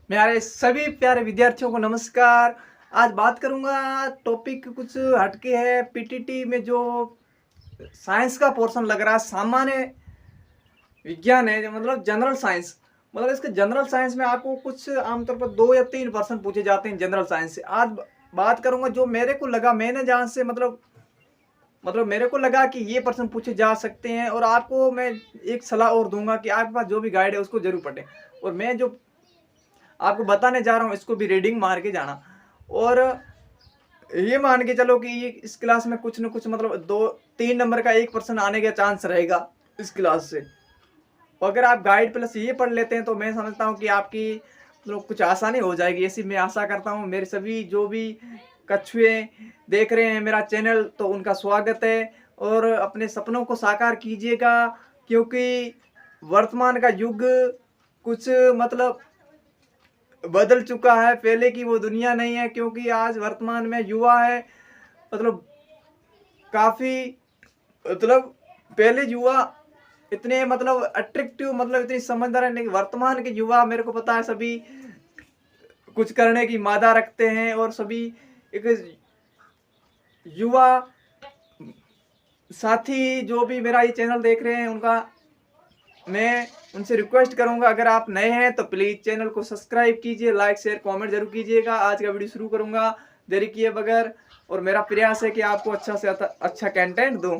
मेरे सभी प्यारे विद्यार्थियों को नमस्कार। आज बात करूंगा, टॉपिक कुछ हटके है। पीटीटी में जो साइंस का पोर्शन लग रहा है, सामान्य विज्ञान है, मतलब जनरल साइंस। मतलब इसके जनरल साइंस में आपको कुछ आमतौर पर 2 या 3% पूछे जाते हैं जनरल साइंस से। आज बात करूंगा जो मेरे को लगा, मैंने जहां से मतलब मेरे को लगा कि ये प्रश्न पूछे जा सकते हैं। और आपको मैं एक सलाह और दूंगा कि आपके पास जो भी गाइड है उसको जरूर पढ़ें। और मैं जो आपको बताने जा रहा हूँ इसको भी रीडिंग मार के जाना। और ये मान के चलो कि ये इस क्लास में कुछ न कुछ मतलब 2-3 नंबर का 1% आने का चांस रहेगा इस क्लास से। अगर आप गाइड प्लस ये पढ़ लेते हैं तो मैं समझता हूँ कि आपकी मतलब कुछ आसानी हो जाएगी, ऐसी मैं आशा करता हूँ। मेरे सभी जो भी कछुए देख रहे हैं मेरा चैनल, तो उनका स्वागत है। और अपने सपनों को साकार कीजिएगा, क्योंकि वर्तमान का युग कुछ मतलब बदल चुका है। पहले की वो दुनिया नहीं है, क्योंकि आज वर्तमान में युवा है मतलब काफी मतलब पहले युवा इतने मतलब अट्रैक्टिव, मतलब इतनी समझदार है। नहीं, वर्तमान के युवा मेरे को पता है सभी कुछ करने की मादा रखते हैं। और सभी एक युवा साथी जो भी मेरा ये चैनल देख रहे हैं, उनका मैं उनसे रिक्वेस्ट करूंगा, अगर आप नए हैं तो प्लीज चैनल को सब्सक्राइब कीजिए, लाइक शेयर कमेंट जरूर कीजिएगा। आज का वीडियो शुरू करूंगा देरी किए बगैर। और मेरा प्रयास है कि आपको अच्छा से अच्छा कंटेंट दूं।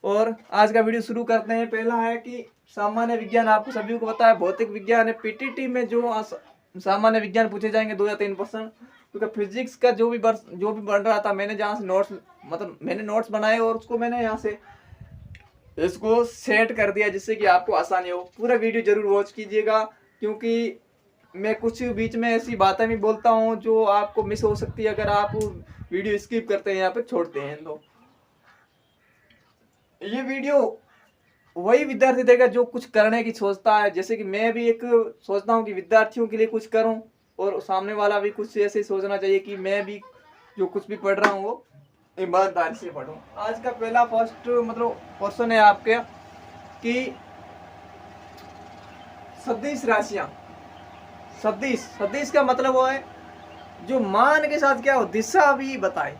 और आज का वीडियो शुरू करते हैं। पहला है कि सामान्य विज्ञान, आपको सभी को पता है भौतिक विज्ञान है। पीटीटी में जो सामान्य विज्ञान पूछे जाएंगे 2 या 3%, क्योंकि फिजिक्स का जो भी बढ़ रहा था, मैंने जहाँ से नोट्स मतलब मैंने नोट्स बनाए और उसको मैंने यहाँ से इसको सेट कर दिया, जिससे कि आपको आसानी हो। पूरा वीडियो जरूर वॉच कीजिएगा, क्योंकि मैं कुछ बीच में ऐसी बातें भी बोलता हूँ जो आपको मिस हो सकती है अगर आप वीडियो स्किप करते हैं, यहाँ पे छोड़ते हैं। तो ये वीडियो वही विद्यार्थी देगा जो कुछ करने की सोचता है। जैसे कि मैं भी एक सोचता हूँ कि विद्यार्थियों के लिए कुछ करूँ, और सामने वाला भी कुछ ऐसे सोचना चाहिए कि मैं भी जो कुछ भी पढ़ रहा हूँ वो ईमानदारी से पढ़ूं। आज का पहला फर्स्ट मतलब क्वेश्चन है आपके कि सदिश राशियां। सदिश सदिश का मतलब वो है जो मान के साथ क्या हो, दिशा भी बताए।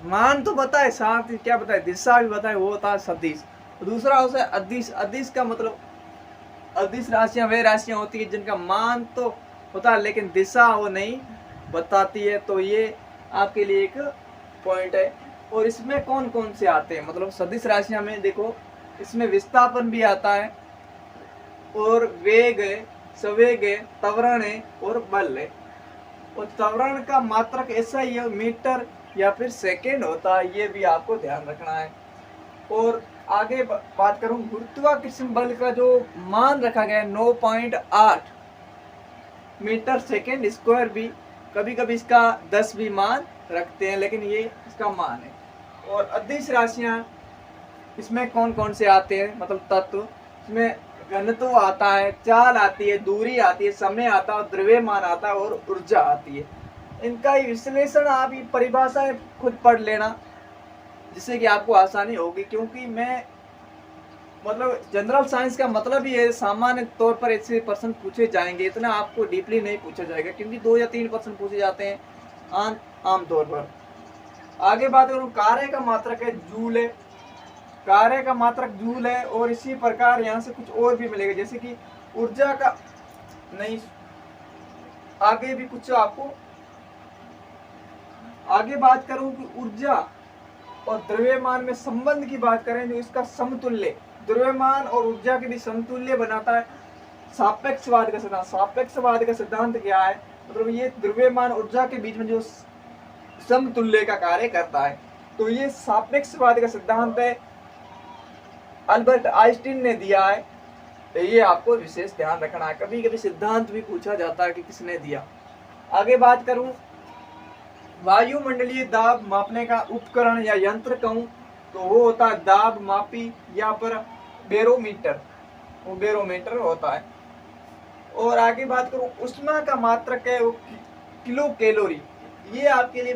मान तो बताए, साथ ही क्या बताए, दिशा भी बताए, वो होता है सदिश। दूसरा होता है अदिश। अदिश का मतलब अदिश राशियां वे राशियां होती है जिनका मान तो होता है लेकिन दिशा वो नहीं बताती है। तो ये आपके लिए एक पॉइंट है। और इसमें कौन कौन से आते हैं, मतलब सदिश राशियां में देखो, इसमें विस्थापन भी आता है, और वेग है, सवेग है, त्वरण है, और बल है। और त्वरण का मात्रक ऐसा ही है, मीटर या फिर सेकेंड होता है, ये भी आपको ध्यान रखना है। और आगे बात करूं, गुरुत्वाकर्षण बल का जो मान रखा गया है 9.8 मीटर सेकेंड स्क्वायर भी, कभी कभी इसका 10 भी मान रखते हैं, लेकिन ये इसका मान है। और अदिश राशियां इसमें कौन कौन से आते हैं, मतलब तत्व, इसमें घनत्व आता है, चाल आती है, दूरी आती है, समय आता है, द्रव्यमान आता है, और ऊर्जा आती है। इनका विश्लेषण आप ये परिभाषाएं खुद पढ़ लेना, जिससे कि आपको आसानी होगी। क्योंकि मैं मतलब जनरल साइंस का मतलब ही है सामान्य तौर पर ऐसे प्रश्न पूछे जाएंगे, इतना आपको डीपली नहीं पूछा जाएगा, क्योंकि 2 या 3% पूछे जाते हैं आम तौर पर। आगे बात करूं, कार्य का मात्रक है जूल है। कार्य का मात्रक जूल है। और इसी प्रकार यहाँ से कुछ और भी मिलेगा, जैसे कि ऊर्जा का नहीं, आगे भी कुछ आपको आगे बात करूं कि ऊर्जा और द्रव्यमान में संबंध की बात करें, जो इसका समतुल्य द्रव्यमान और ऊर्जा के बीच समतुल्य बनाता है सापेक्षवाद का सिद्धांत। सापेक्षवाद का सिद्धांत क्या है, मतलब ये द्रव्यमान ऊर्जा के बीच में जो समतुल्य का कार्य करता है, तो ये सापेक्षवाद का सिद्धांत है, अल्बर्ट आइंस्टीन ने दिया है। तो ये आपको विशेष ध्यान रखना है, कभी कभी सिद्धांत भी पूछा जाता है कि किसने दिया। आगे बात करूं, वायुमंडलीय दाब मापने का उपकरण या यंत्र कहूं तो वो होता है दाब मापी, या पर बैरोमीटर, वो बैरोमीटर होता है। और आगे बात करूं, उष्मा का मात्रक है वो किलो कैलोरी। ये आपके लिए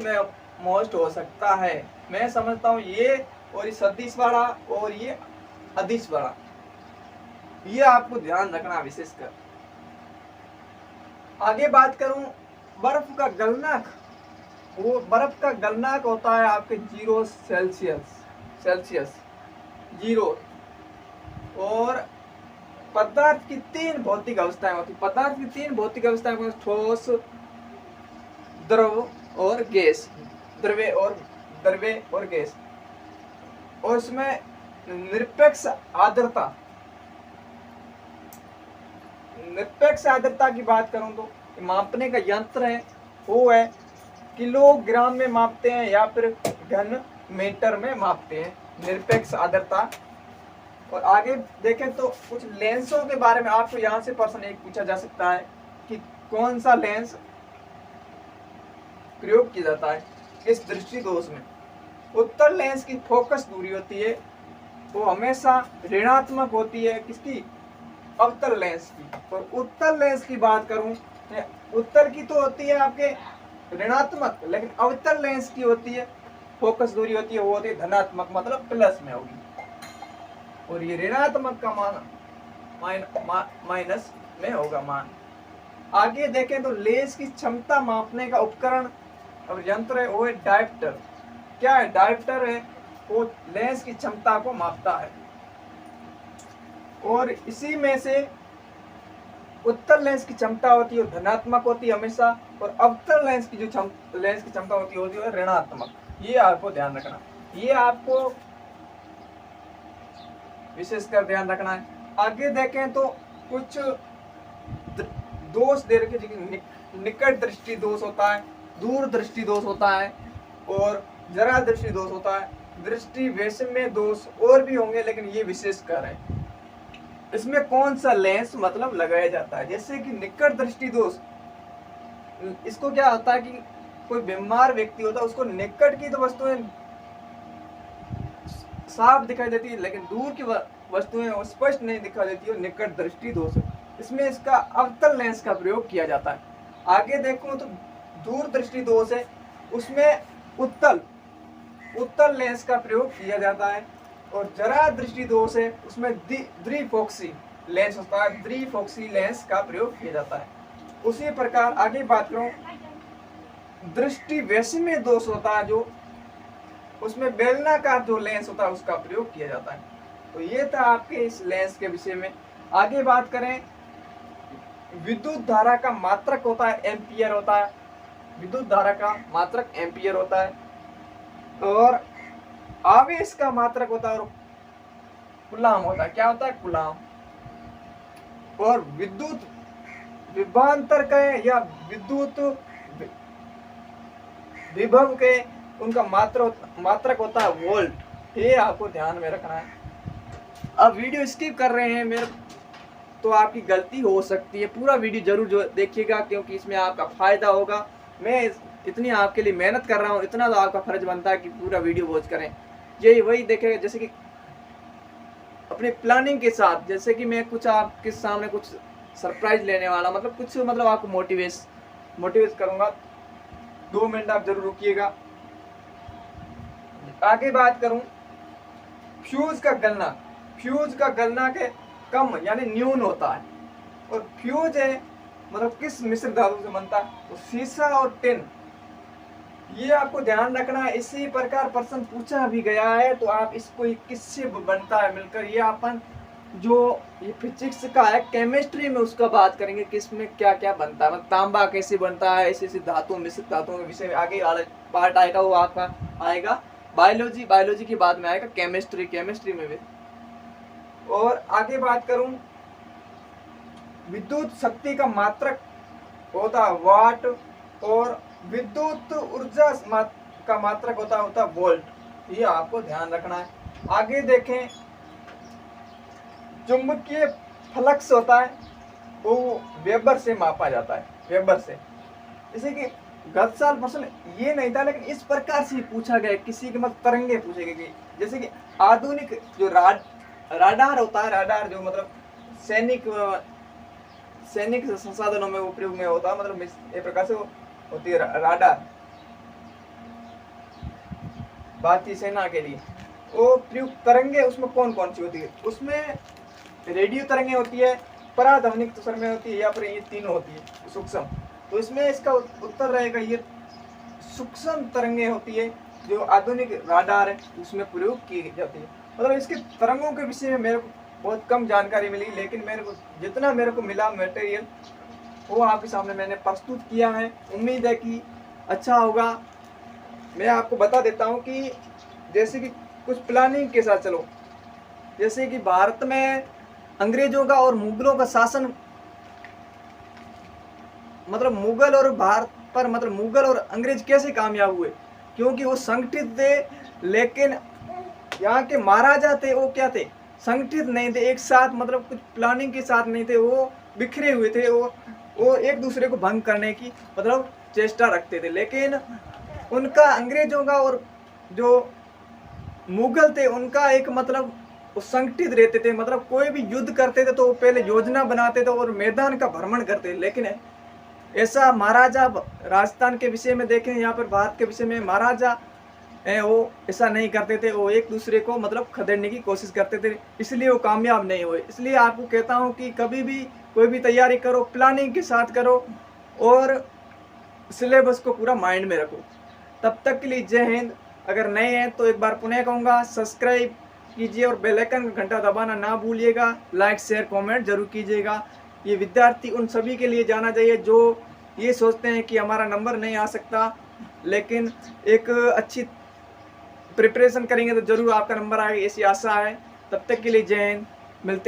मोस्ट हो सकता है, मैं समझता हूँ ये, और ये सदिश वाला और ये अदिश वाला, ये आपको ध्यान रखना विशेषकर। आगे बात करूं बर्फ का गलनांक, वो बर्फ का गलनांक होता है आपके 0 सेल्सियस 0। और पदार्थ की 3 भौतिक अवस्थाएं होती, पदार्थ की 3 भौतिक अवस्थाएं, ठोस, द्रव और गैस, द्रव्य और गैस। और इसमें निरपेक्ष आर्द्रता की बात करूं तो मापने का यंत्र है वो है किलोग्राम में मापते हैं या फिर घन मीटर में मापते हैं, निरपेक्ष आर्द्रता। और आगे देखें तो कुछ लेंसों के बारे में आपको यहाँ से प्रश्न एक पूछा जा सकता है कि कौन सा लेंस प्रयोग किया जाता है इस दृष्टि दोष में। उत्तल लेंस की फोकस दूरी होती है वो हमेशा ऋणात्मक होती है, किसकी? अवतल लेंस की। और उत्तल लेंस की बात करूं, उत्तल की तो होती है आपके ऋणात्मक, लेकिन अवतल लेंस की होती है फोकस दूरी होती है वो होती है धनात्मक, मतलब प्लस में होगी। और ये ऋणात्मक का मान माइनस में होगा मान। आगे देखें तो लेंस की क्षमता मापने का उपकरण और यंत्र है वो है डायप्टर। क्या है? डायप्टर है वो लेंस की क्षमता को मापता है। और इसी में से उत्तल लेंस की क्षमता होती है धनात्मक होती है हमेशा, और अवतल लेंस की जो लेंस की क्षमता होती है ऋणात्मक। ये आपको ध्यान रखना, ये आपको विशेषकर ध्यान रखना है। आगे देखें तो कुछ दोष दे रखे, निकट दृष्टि दोष होता है, दूर दृष्टि दोष होता है और जरा दृष्टि दोष होता है, दृष्टि वैषम्य दोष और भी होंगे, लेकिन ये विशेषकर है। इसमें कौन सा लेंस मतलब लगाया जाता है? जैसे कि निकट दृष्टि दोष, इसको क्या होता है कि कोई बीमार व्यक्ति होता है उसको निकट की तो वस्तुएं साफ दिखाई देती है लेकिन दूर की वस्तुएं स्पष्ट नहीं दिखाई देती है, निकट दृष्टि दोष। इसमें इसका अवतल लेंस का प्रयोग किया जाता है। आगे देखो तो दूर दृष्टि दोष है, उसमें उत्तल लेंस का प्रयोग किया जाता है। और जरा दृष्टि दोष है उसमें द्विफोक्सी लेंस होता है, द्विफोक्सी लेंस का प्रयोग किया जाता है। उसी प्रकार आगे बात करूं दृष्टि वैषम्य दोष होता है जो उसमें बेलनाकार जो लेंस होता है उसका प्रयोग किया जाता है। तो ये था आपके इस लेंस के विषय में। आगे बात करें विद्युत धारा का मात्रक होता है एम्पियर होता है, विद्युत धारा का मात्रक एम्पियर होता है। और आवेश का मात्रक होता है और कूलाम होता है। क्या होता है? कूलाम। और विद्युत विभवांतर के या विद्युत विभव के उनका मात्रक होता है वोल्ट। ये आपको ध्यान में रखना है। अब वीडियो स्किप कर रहे हैं मेरे तो आपकी गलती हो सकती है, पूरा वीडियो जरूर जो देखिएगा क्योंकि इसमें आपका फायदा होगा। मैं इतनी आपके लिए मेहनत कर रहा हूँ, इतना तो आपका फर्ज बनता है कि पूरा वीडियो वॉच करें। यही वही देखेगा जैसे कि अपनी प्लानिंग के साथ, जैसे कि मैं कुछ आपके सामने कुछ सरप्राइज लेने वाला, मतलब आपको मोटिवेट करूंगा। 2 मिनट आप जरूर रुकिएगा। आगे बात करूं फ्यूज का गलनांक है कम यानी न्यून होता है। और फ्यूज है मतलब किस मिश्र धातु से बनता है? तो सीसा और टिन। ये आपको ध्यान रखना है। इसी प्रकार प्रश्न पूछा भी गया है तो आप इसको किससे बनता है मिलकर, ये अपन जो ये फिजिक्स का है केमिस्ट्री में उसका बात करेंगे किसमें क्या क्या बनता है, मतलब तांबा कैसे बनता है, ऐसे धातु मिश्र धातुओं के विषय में आगे पार्ट आएगा, वो आपका आएगा बायोलॉजी की बाद में आएगा केमिस्ट्री में भी। और आगे बात करूं विद्युत शक्ति का मात्रक होता है वाट और विद्युत ऊर्जा का मात्रक होता है वोल्ट। ये आपको ध्यान रखना है। आगे देखें चुंबकीय फ्लक्स होता है वो वेबर से मापा जाता है, वेबर से। जैसे कि गत साल प्रश्न ये नहीं था लेकिन इस प्रकार से पूछा गया, किसी के मतलब तरंगे पूछे गए। जैसे कि आधुनिक जो राडार होता है, राडार जो मतलब सैनिक संसाधनों में उपयोग में होता है, मतलब एक प्रकार से होती है राडार भारतीय सेना के लिए। वो प्रयुक्त तरंगे उसमें कौन कौन सी होती है? उसमें रेडियो तरंगे होती है, पराध्वनिक तो सर में होती है या फिर ये तीनों होती है सूक्ष्म। तो इसमें इसका उत्तर रहेगा ये सूक्ष्म तरंगें होती है जो आधुनिक राडार है उसमें प्रयोग की जाती है। मतलब इसके तरंगों के विषय में मेरे को बहुत कम जानकारी मिली, लेकिन मेरे को जितना मेरे को मिला मटेरियल वो आपके सामने मैंने प्रस्तुत किया है। उम्मीद है कि अच्छा होगा। मैं आपको बता देता हूँ कि जैसे कि कुछ प्लानिंग के साथ चलो, जैसे कि भारत में अंग्रेजों का और मुगलों का शासन, मतलब मुगल और भारत पर, मतलब मुगल और अंग्रेज कैसे कामयाब हुए, क्योंकि वो संगठित थे। लेकिन यहाँ के महाराजा थे वो क्या थे, संगठित नहीं थे एक साथ, मतलब कुछ प्लानिंग के साथ नहीं थे, वो बिखरे हुए थे। वो एक दूसरे को भंग करने की मतलब चेष्टा रखते थे। लेकिन उनका अंग्रेजों का और जो मुगल थे उनका एक मतलब वो संगठित रहते थे, मतलब कोई भी युद्ध करते थे तो वो पहले योजना बनाते थे और मैदान का भ्रमण करते थे। लेकिन ऐसा महाराजा राजस्थान के विषय में देखें, यहाँ पर भारत के विषय में महाराजा वो ऐसा नहीं करते थे, वो एक दूसरे को मतलब खदेड़ने की कोशिश करते थे, इसलिए वो कामयाब नहीं हुए। इसलिए आपको कहता हूँ कि कभी भी कोई भी तैयारी करो प्लानिंग के साथ करो और सिलेबस को पूरा माइंड में रखो। तब तक के लिए जय हिंद। अगर नए हैं तो एक बार पुनः कहूँगा सब्सक्राइब कीजिए और बेल आइकन का घंटा दबाना ना भूलिएगा। लाइक शेयर कमेंट जरूर कीजिएगा। ये विद्यार्थी उन सभी के लिए जाना चाहिए जो ये सोचते हैं कि हमारा नंबर नहीं आ सकता, लेकिन एक अच्छी प्रिपरेशन करेंगे तो जरूर आपका नंबर आएगा, ऐसी आशा है। तब तक के लिए जय हिंद। मिलते हैं।